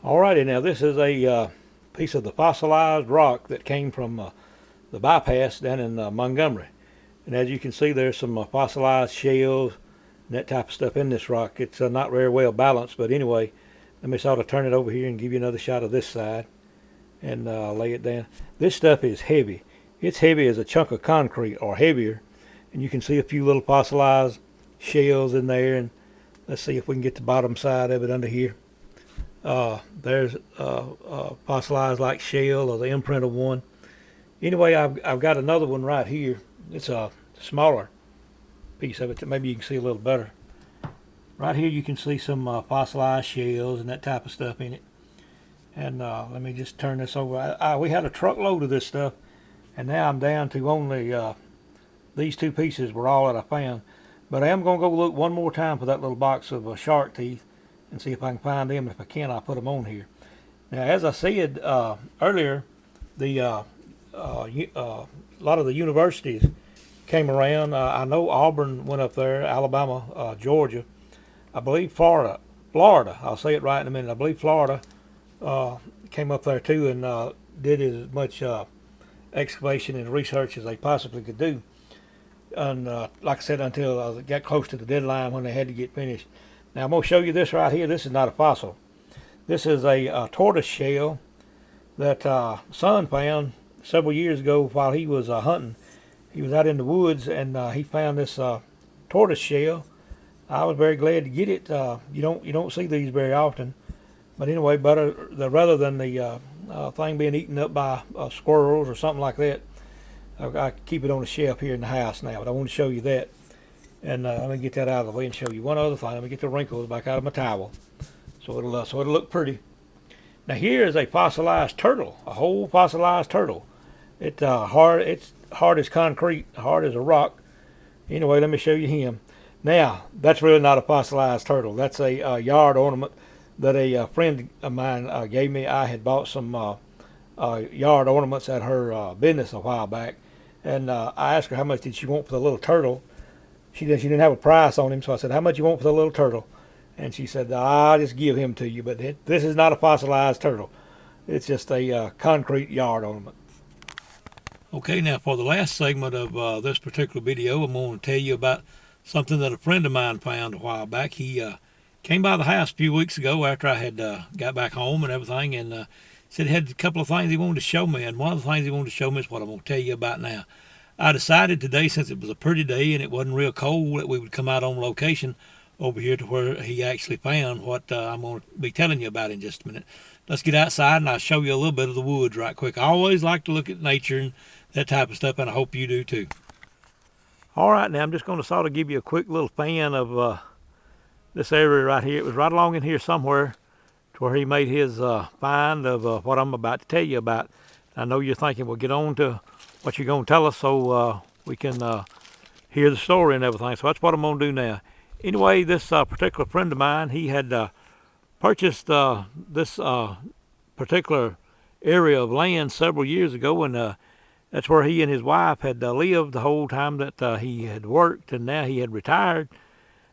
A: Alrighty, now this is a piece of the fossilized rock that came from the bypass down in Montgomery. And as you can see, there's some fossilized shells and that type of stuff in this rock. It's not very well balanced, but anyway, let me sort of turn it over here and give you another shot of this side and lay it down. This stuff is heavy. It's heavy as a chunk of concrete or heavier. And you can see a few little fossilized shells in there. And let's see if we can get the bottom side of it under here. There's fossilized like shell or the imprint of one. Anyway, I've got another one right here. It's a smaller piece of it that maybe you can see a little better. Right here you can see some fossilized shells and that type of stuff in it. And let me just turn this over. We had a truckload of this stuff, and now I'm down to only these 2 pieces were all that I found. But I am going to go look one more time for that little box of shark teeth and see if I can find them. If I can, I'll put them on here. Now, as I said earlier, a lot of the universities came around. I know Auburn went up there, Alabama, Georgia. I believe Florida. I'll say it right in a minute. I believe Florida came up there too and did as much excavation and research as they possibly could do. And like I said, until I got close to the deadline when they had to get finished. Now I'm going to show you this right here. This is not a fossil. This is a tortoise shell that son found several years ago while he was hunting. He was out in the woods and he found this tortoise shell. I was very glad to get it. You don't see these very often, but anyway, rather than the thing being eaten up by squirrels or something like that, I keep it on a shelf here in the house now. But I want to show you that, and let me get that out of the way and show you one other thing. Let me get the wrinkles back out of my towel, so it'll look pretty. Now here is a fossilized turtle, a whole fossilized turtle. It's hard as concrete, hard as a rock. Anyway, let me show you him. Now, that's really not a fossilized turtle. That's a yard ornament that a friend of mine gave me. I had bought some yard ornaments at her business a while back, and I asked her how much did she want for the little turtle. She didn't have a price on him, so I said, how much you want for the little turtle? And she said, I'll just give him to you, but this is not a fossilized turtle. It's just a concrete yard ornament. Okay, now for the last segment of this particular video, I'm going to tell you about something that a friend of mine found a while back. He came by the house a few weeks ago after I had got back home and everything, and said he had a couple of things he wanted to show me, and one of the things he wanted to show me is what I'm going to tell you about now. I decided today, since it was a pretty day and it wasn't real cold, that we would come out on location over here to where he actually found what I'm going to be telling you about in just a minute. Let's get outside and I'll show you a little bit of the woods right quick. I always like to look at nature and that type of stuff, and I hope you do too. All right, now I'm just going to sort of give you a quick little fan of this area right here. It was right along in here somewhere to where he made his find of what I'm about to tell you about. I know you're thinking, well, get on to what you're going to tell us so we can hear the story and everything. So that's what I'm going to do now. Anyway, this particular friend of mine, he had purchased this particular area of land several years ago, and that's where he and his wife had lived the whole time that he had worked, and now he had retired.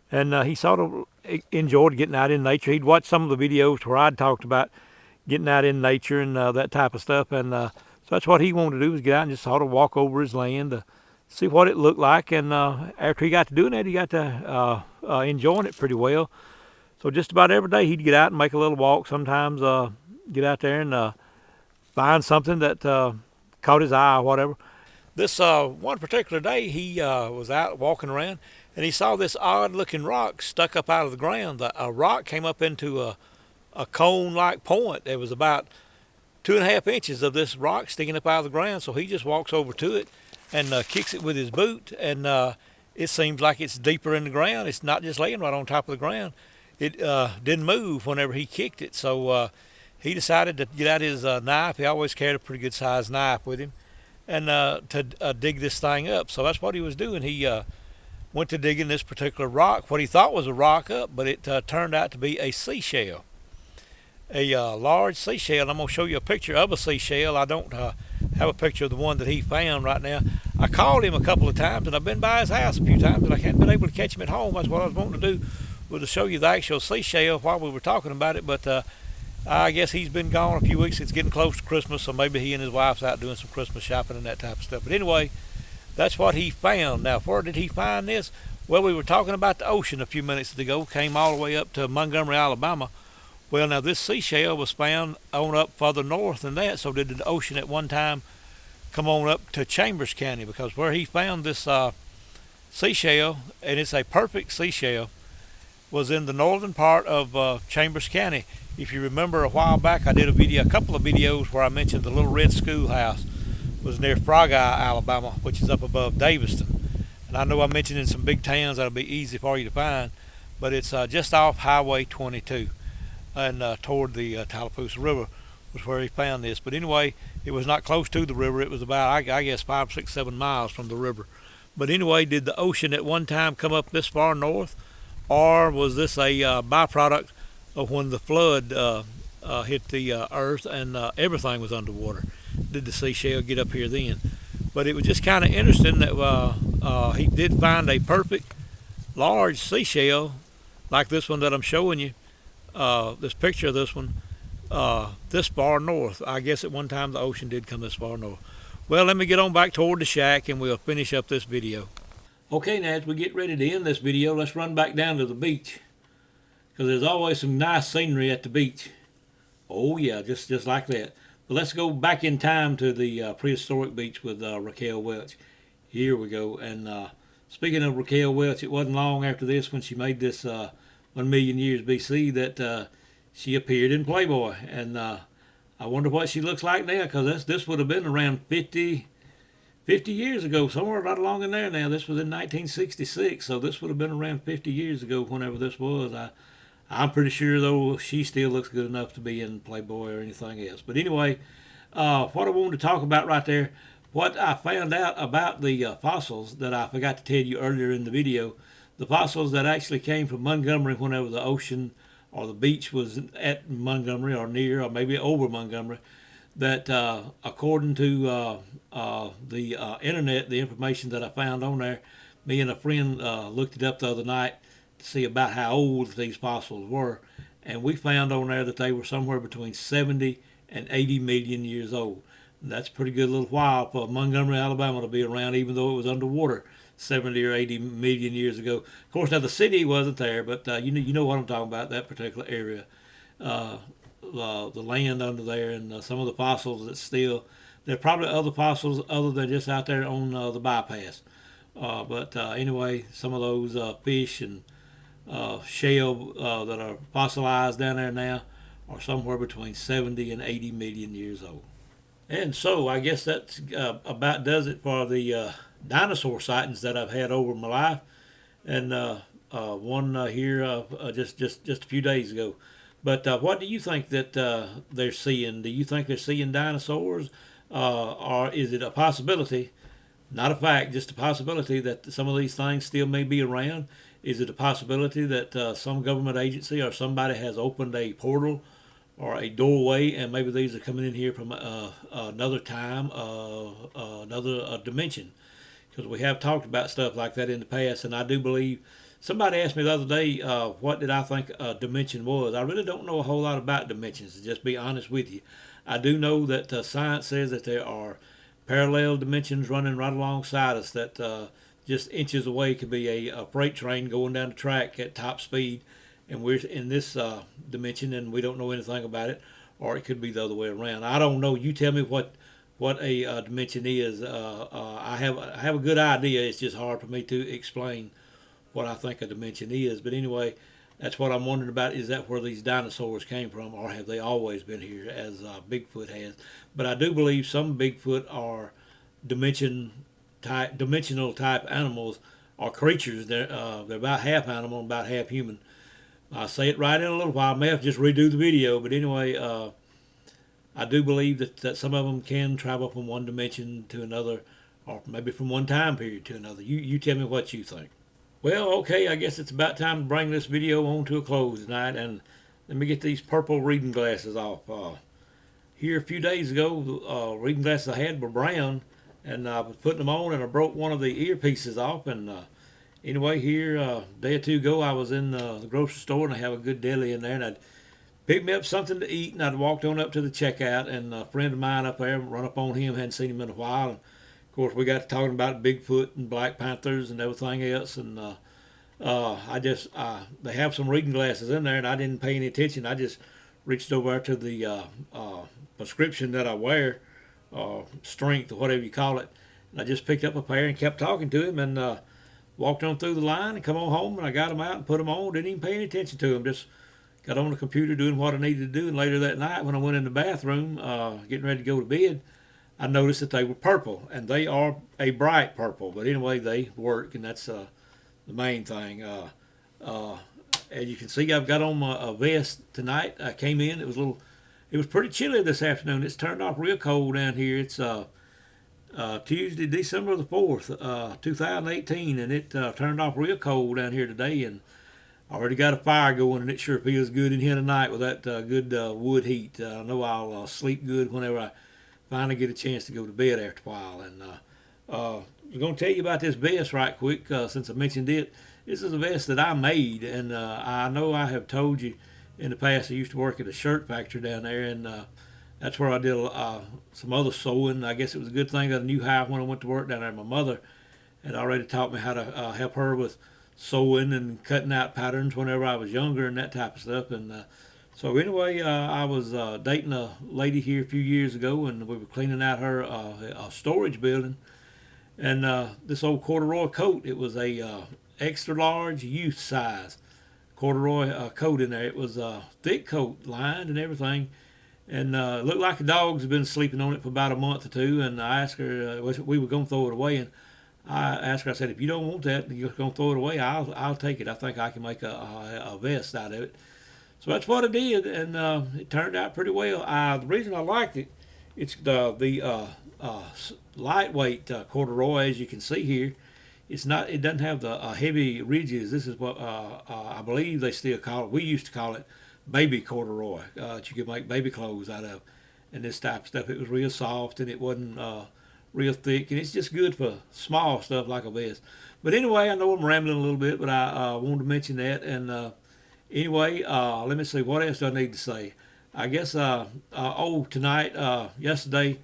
A: And he sort of enjoyed getting out in nature. He'd watched some of the videos where I'd talked about getting out in nature and that type of stuff. And so that's what he wanted to do, was get out and just sort of walk over his land to see what it looked like. And after he got to doing that, he got to enjoying it pretty well. So just about every day he'd get out and make a little walk. Sometimes get out there and find something that caught his eye or whatever. This one particular day he was out walking around, and he saw this odd looking rock stuck up out of the ground. A rock came up into a cone-like point. There was about 2.5 inches of this rock sticking up out of the ground. So he just walks over to it and kicks it with his boot, and it seems like it's deeper in the ground. It's not just laying right on top of the ground. It didn't move whenever he kicked it. So he decided to get out his knife. He always carried a pretty good sized knife with him, and to dig this thing up. So that's what he was doing. He went to digging this particular rock, what he thought was a rock, up, but it turned out to be a seashell. a large seashell. I'm going to show you a picture of a seashell. I don't have a picture of the one that he found right now. I called him a couple of times, and I've been by his house a few times, and I hadn't been able to catch him at home. That's what I was wanting to do, was to show you the actual seashell while we were talking about it. But I guess he's been gone a few weeks. It's getting close to Christmas, so maybe he and his wife's out doing some Christmas shopping and that type of stuff. But anyway, that's what he found. Now, where did he find this? Well, we were talking about the ocean a few minutes ago. Came all the way up to Montgomery, Alabama. Well, now this seashell was found on up further north than that. So did the ocean at one time come on up to Chambers County? Because where he found this seashell, and it's a perfect seashell, was in the northern part of Chambers County. If you remember, a while back I did a couple of videos where I mentioned the little red schoolhouse was near Frog Eye, Alabama, which is up above Daviston. And I know I mentioned in some big towns that'll be easy for you to find, but it's just off Highway 22 and toward the Tallapoosa River was where he found this. But anyway, it was not close to the river. It was about, I guess, 5, 6, 7 miles from the river. But anyway, did the ocean at one time come up this far north, or was this a byproduct of when the flood hit the earth and everything was underwater? Did the seashell get up here then? But it was just kind of interesting that he did find a perfect large seashell like this one that I'm showing you, this picture of this one, this far north. I guess at one time the ocean did come this far north. Well, let me get on back toward the shack and we'll finish up this video. Okay, now as we get ready to end this video, let's run back down to the beach, because there's always some nice scenery at the beach. Oh yeah, just like that. But let's go back in time to the prehistoric beach with Raquel Welch. Here we go. And speaking of Raquel Welch, it wasn't long after this, when she made this 1 million years BC, that she appeared in Playboy. And I wonder what she looks like now, because this would have been around 50 years ago, somewhere right along in there now. This was in 1966, so this would have been around 50 years ago, whenever this was. I'm pretty sure, though, she still looks good enough to be in Playboy or anything else. But anyway, what I wanted to talk about right there, what I found out about the fossils that I forgot to tell you earlier in the video, the fossils that actually came from Montgomery whenever the ocean or the beach was at Montgomery or near or maybe over Montgomery, that according to the internet, the information that I found on there, me and a friend looked it up the other night, see about how old these fossils were, and we found on there that they were somewhere between 70 and 80 million years old. And that's a pretty good little while for Montgomery, Alabama to be around, even though it was underwater 70 or 80 million years ago. Of course, now the city wasn't there, but you know what I'm talking about, that particular area, the land under there, and some of the fossils that still, there are probably other fossils other than just out there on the bypass. But anyway, some of those fish and shell that are fossilized down there now are somewhere between 70 and 80 million years old. And so I guess that about does it for the dinosaur sightings that I've had over my life, and one here just a few days ago. But what do you think that they're seeing? Do you think they're seeing dinosaurs, or is it a possibility, not a fact, just a possibility, that some of these things still may be around? Is it a possibility that some government agency or somebody has opened a portal or a doorway, and maybe these are coming in here from another time, another dimension? Because we have talked about stuff like that in the past, and I do believe, somebody asked me the other day, what did I think a dimension was? I really don't know a whole lot about dimensions, to just be honest with you. I do know that science says that there are parallel dimensions running right alongside us, that just inches away could be a freight train going down the track at top speed, and we're in this dimension and we don't know anything about it, or it could be the other way around. I don't know. You tell me what a dimension is. I have a good idea. It's just hard for me to explain what I think a dimension is. But anyway, that's what I'm wondering about. Is that where these dinosaurs came from, or have they always been here, as Bigfoot has? But I do believe some Bigfoot are dimensional type animals or creatures. They're about half animal and about half human. I'll say it right in a little while. I may have to just redo the video, but anyway, I do believe that some of them can travel from one dimension to another, or maybe from one time period to another. You tell me what you think. Well, okay, I guess it's about time to bring this video on to a close tonight, and let me get these purple reading glasses off. Here a few days ago, reading glasses I had were brown, and I was putting them on, and I broke one of the earpieces off. And anyway, here a day or two ago, I was in the grocery store, and I have a good deli in there, and I'd picked me up something to eat, and I'd walked on up to the checkout, and a friend of mine up there, run up on him, hadn't seen him in a while. And of course, we got to talking about Bigfoot and Black Panthers and everything else, and they have some reading glasses in there, and I didn't pay any attention. I just reached over to the prescription that I wear, strength or whatever you call it, and I just picked up a pair and kept talking to him, and walked on through the line and come on home, and I got them out and put them on. Didn't even pay any attention to them. Just got on the computer doing what I needed to do, and later that night when I went in the bathroom, getting ready to go to bed, I noticed that they were purple, and they are a bright purple. But anyway, they work, and that's the main thing. As you can see, I've got on my vest tonight. I came in. It was pretty chilly this afternoon. It's turned off real cold down here. It's Tuesday, December the 4th, 2018, and it turned off real cold down here today. And I already got a fire going, and it sure feels good in here tonight with that good wood heat. I know I'll sleep good whenever I finally get a chance to go to bed after a while. And I'm going to tell you about this vest right quick since I mentioned it. This is a vest that I made, and I know I have told you in the past I used to work at a shirt factory down there, and that's where I did some other sewing. I guess it was a good thing I knew how when I went to work down there. My mother had already taught me how to help her with sewing and cutting out patterns whenever I was younger and that type of stuff. And so anyway, I was dating a lady here a few years ago, and we were cleaning out her storage building. And this old corduroy coat, it was a extra large youth size corduroy coat in there. It was a thick coat, lined and everything, and it looked like the dogs had been sleeping on it for about a month or two. And I asked her, we were going to throw it away, and I asked her, I said, if you don't want that, you're going to throw it away, I'll take it. I think I can make a vest out of it. So that's what I did, and it turned out pretty well. The reason I liked it, it's the lightweight corduroy, as you can see here. It's not. It doesn't have the heavy ridges. This is what I believe they still call it. We used to call it baby corduroy that you could make baby clothes out of, and this type of stuff. It was real soft, and it wasn't real thick, and it's just good for small stuff like a vest. But anyway, I know I'm rambling a little bit, but I wanted to mention that. And anyway, let me see. What else do I need to say? I guess tonight, yesterday,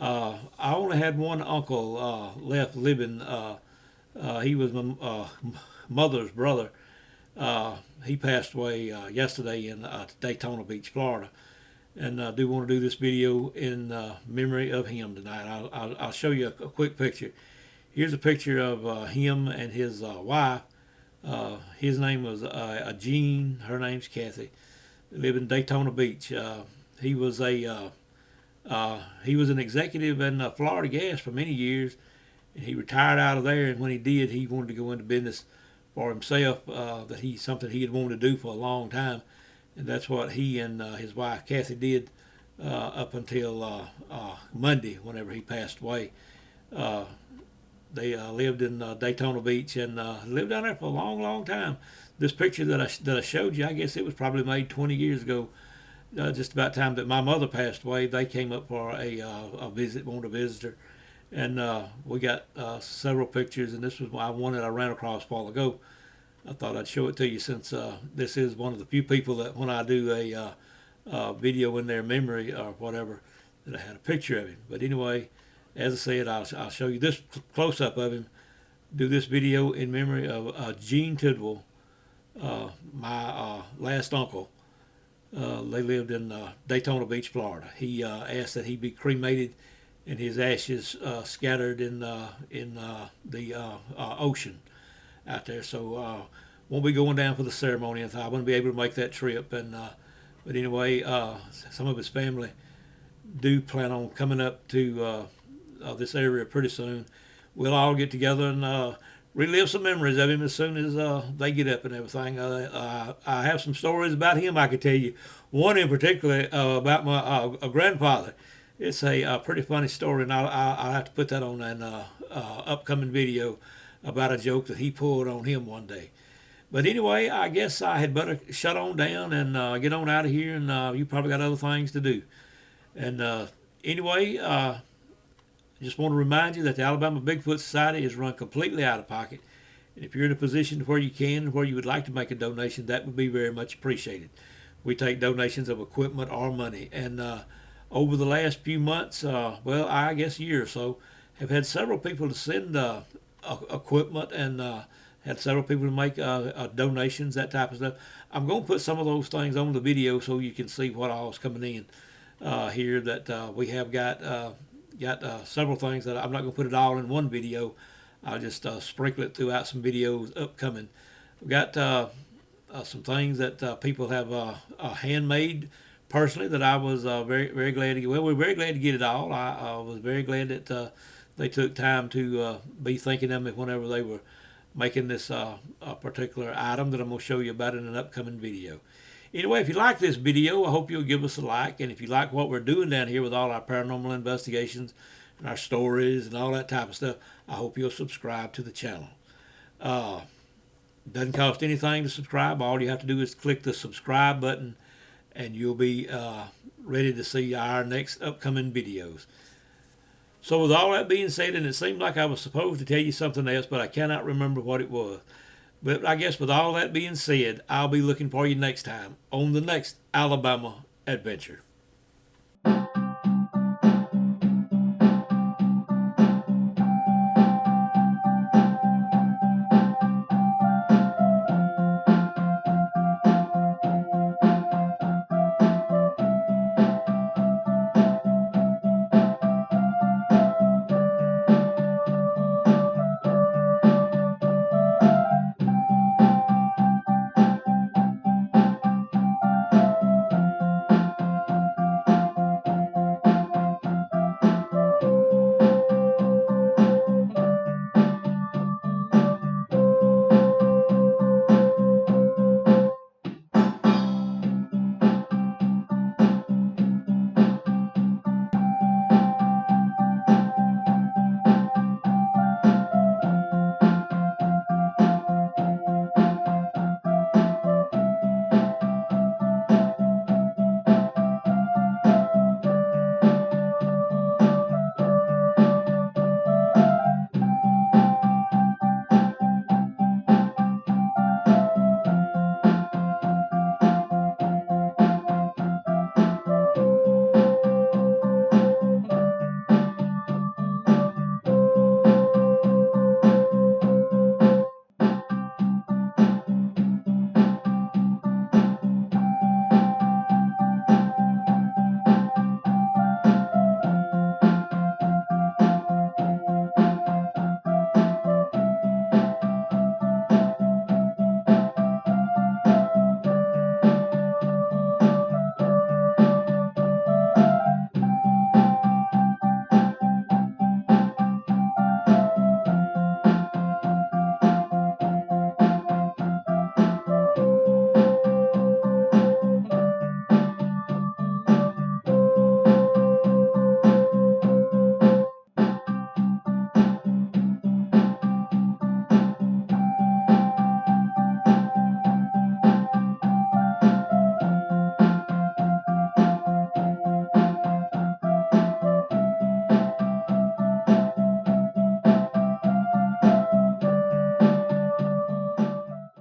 A: I only had one uncle left living. He was my mother's brother. He passed away yesterday in Daytona Beach, Florida. And I do want to do this video in memory of him tonight. I'll show you a quick picture. Here's a picture of him and his wife. His name was Jean. Her name's Kathy. They live in Daytona Beach. He was an executive in Florida Gas for many years. And he retired out of there, and when he did, he wanted to go into business for himself. Something he had wanted to do for a long time, and that's what he and his wife Kathy did up until Monday, whenever he passed away. They lived in Daytona Beach and lived down there for a long, long time. This picture that I showed you, I guess it was probably made 20 years ago. Just about time that my mother passed away, they came up for a visit, wanted to visit her. And we got several pictures, and this was one that I ran across a while ago. I thought I'd show it to you since this is one of the few people that when I do a video in their memory or whatever, that I had a picture of him. But anyway, as I said, I'll show you this close-up of him, do this video in memory of Gene Tidwell, my last uncle. They lived in Daytona Beach, Florida. He asked that he be cremated and his ashes scattered in the ocean out there. So won't be going down for the ceremony. I wouldn't be able to make that trip. And but anyway, some of his family do plan on coming up to this area pretty soon. We'll all get together and relive some memories of him as soon as they get up and everything. I have some stories about him I could tell you. One in particular about my grandfather. It's a pretty funny story, and I'll have to put that on an upcoming video about a joke that he pulled on him one day. But anyway, I guess I had better shut on down and get on out of here, and you probably got other things to do. And anyway, just want to remind you that the Alabama Bigfoot Society is run completely out of pocket. And if you're in a position where you can, where you would like to make a donation, that would be very much appreciated. We take donations of equipment or money. And over the last few months, well, I guess a year or so, have had several people to send equipment and had several people to make donations, that type of stuff. I'm going to put some of those things on the video so you can see what all's coming in here. That we have got several things that I'm not going to put it all in one video. I'll just sprinkle it throughout some videos upcoming. We've got some things that people have handmade personally that I was very glad to get. Well, we're very glad to get it all. I was very glad that they took time to be thinking of me whenever they were making this particular item that I'm going to show you about in an upcoming video. Anyway, if you like this video, I hope you'll give us a like. And if you like what we're doing down here with all our paranormal investigations and our stories and all that type of stuff, I hope you'll subscribe to the channel. Doesn't cost anything to subscribe. All you have to do is click the subscribe button and you'll be ready to see our next upcoming videos. So with all that being said, and it seemed like I was supposed to tell you something else, but I cannot remember what it was. But I guess with all that being said, I'll be looking for you next time on the next Alabama adventure.